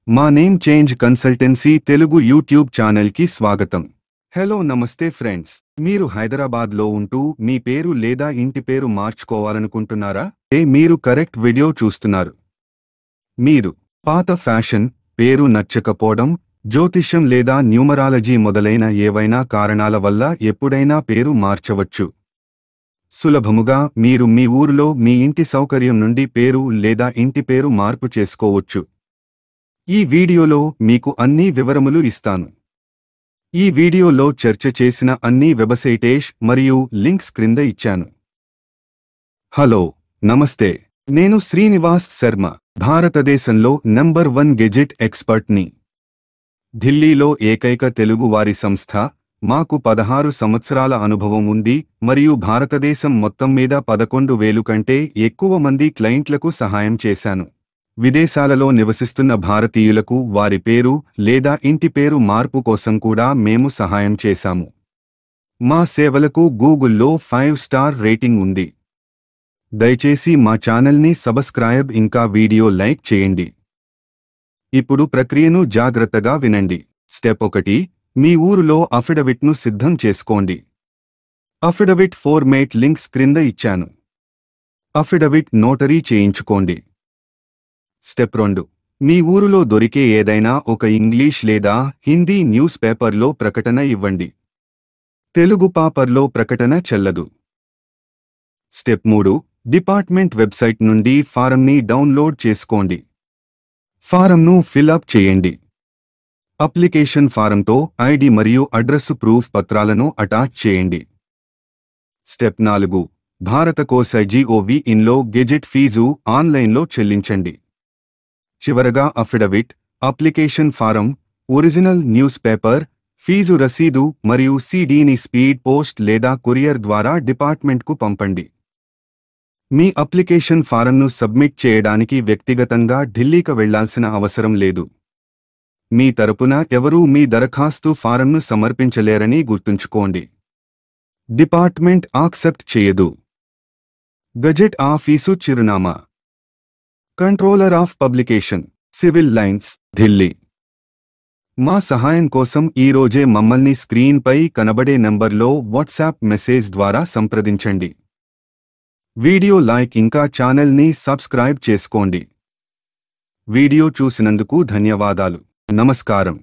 మా name change consultancy Telugu YouTube ఛానల్కి స్వాగతం. హలో నమస్తే ఫ్రెండ్స్, మీరు హైదరాబాద్లో ఉంటూ మీ పేరు లేదా ఇంటి పేరు మార్చుకోవాలనుకుంటున్నారా? మీరు కరెక్ట్ వీడియో చూస్తున్నారు. మీరు పాత ఫ్యాషన్, పేరు నచ్చకపోవడం, జ్యోతిష్యం లేదా న్యూమరాలజీ మొదలైన ఏవైనా కారణాల వల్ల ఎప్పుడైనా పేరు మార్చవచ్చు. సులభముగా మీరు మీ ఊరిలో మీ ఇంటి సౌకర్యం నుండి పేరు లేదా ఇంటి పేరు మార్పు చేసుకోవచ్చు. ఈ వీడియోలో మీకు అన్ని వివరములు ఇస్తాను. ఈ వీడియోలో చర్చ చేసిన అన్ని వెబ్సైట్స్ మరియు లింక్స్ క్రింద ఇచ్చాను. హలో, నమస్తే. నేను శ్రీనివాస్ శర్మ, భారతదేశంలో నంబర్ 1 గెజెట్ ఎక్స్పర్ట్ని. ఢిల్లీలో ఏకైక తెలుగు వారి సంస్థ. మాకు 16 సంవత్సరాల అనుభవం ఉంది మరియు భారతదేశం మొత్తం మీద 11,000 కంటే ఎక్కువ మంది క్లయింట్లకు సహాయం చేశాను. విదేశాలలో నివసిస్తున్న భారతీయులకు వారి పేరు లేదా ఇంటి పేరు మార్పు కోసం కూడా మేము సహాయం చేశాము. మా సేవలకు గూగుల్లో 5 స్టార్ రేటింగ్ ఉంది. దయచేసి మా ఛానల్ని సబ్స్క్రైబ్ ఇంకా వీడియో లైక్ చేయండి. ఇప్పుడు ప్రక్రియను జాగ్రత్తగా వినండి. స్టెప్ 1, మీ ఊరులో అఫిడవిట్ను సిద్ధం చేసుకోండి. అఫిడవిట్ ఫార్మేట్ లింక్స్ క్రింద ఇచ్చాను. అఫిడవిట్ నోటరీ చేయించుకోండి. స్టెప్ 2, మీ ఊరులో దొరికే ఏదైనా ఒక ఇంగ్లీష్ లేదా హిందీ న్యూస్ పేపర్లో ప్రకటన ఇవ్వండి. తెలుగు పేపర్లో ప్రకటన చెల్లదు. స్టెప్ 3, డిపార్ట్మెంట్ వెబ్సైట్ నుండి ఫారంని డౌన్లోడ్ చేసుకోండి. ఫారంను ఫిల్అప్ చేయండి. అప్లికేషన్ ఫారంతో ఐడి మరియు అడ్రస్సు ప్రూఫ్ పత్రాలను అటాచ్ చేయండి. స్టెప్ 4, భారత కోశ GOV-inలో గెజెట్ ఫీజు ఆన్లైన్లో చెల్లించండి. చివరగా affidavit, application form, original newspaper, fee రసీదు మరియు CDని స్పీడ్ పోస్ట్ లేదా కొరియర్ ద్వారా డిపార్ట్మెంట్కు పంపండి. మీ అప్లికేషన్ ఫారంను సబ్మిట్ చేయడానికి వ్యక్తిగతంగా ఢిల్లీకి వెళ్లాల్సిన అవసరం లేదు. మీ తరపున ఎవరూ మీ దరఖాస్తు ఫారంను సమర్పించలేరని గుర్తుంచుకోండి. డిపార్ట్మెంట్ యాక్సెప్ట్ చేయదు. గెజెట్ ఆఫీసు చిరునామా: controller of publication, civil lines, Delhi. మా సహాయం కోసం ఈరోజే మమ్మల్ని స్క్రీన్పై కనబడే నంబర్లో వాట్సాప్ మెసేజ్ ద్వారా సంప్రదించండి. వీడియో లైక్ ఇంకా ఛానల్ని సబ్స్క్రైబ్ చేసుకోండి. వీడియో చూసినందుకు ధన్యవాదాలు. నమస్కారం.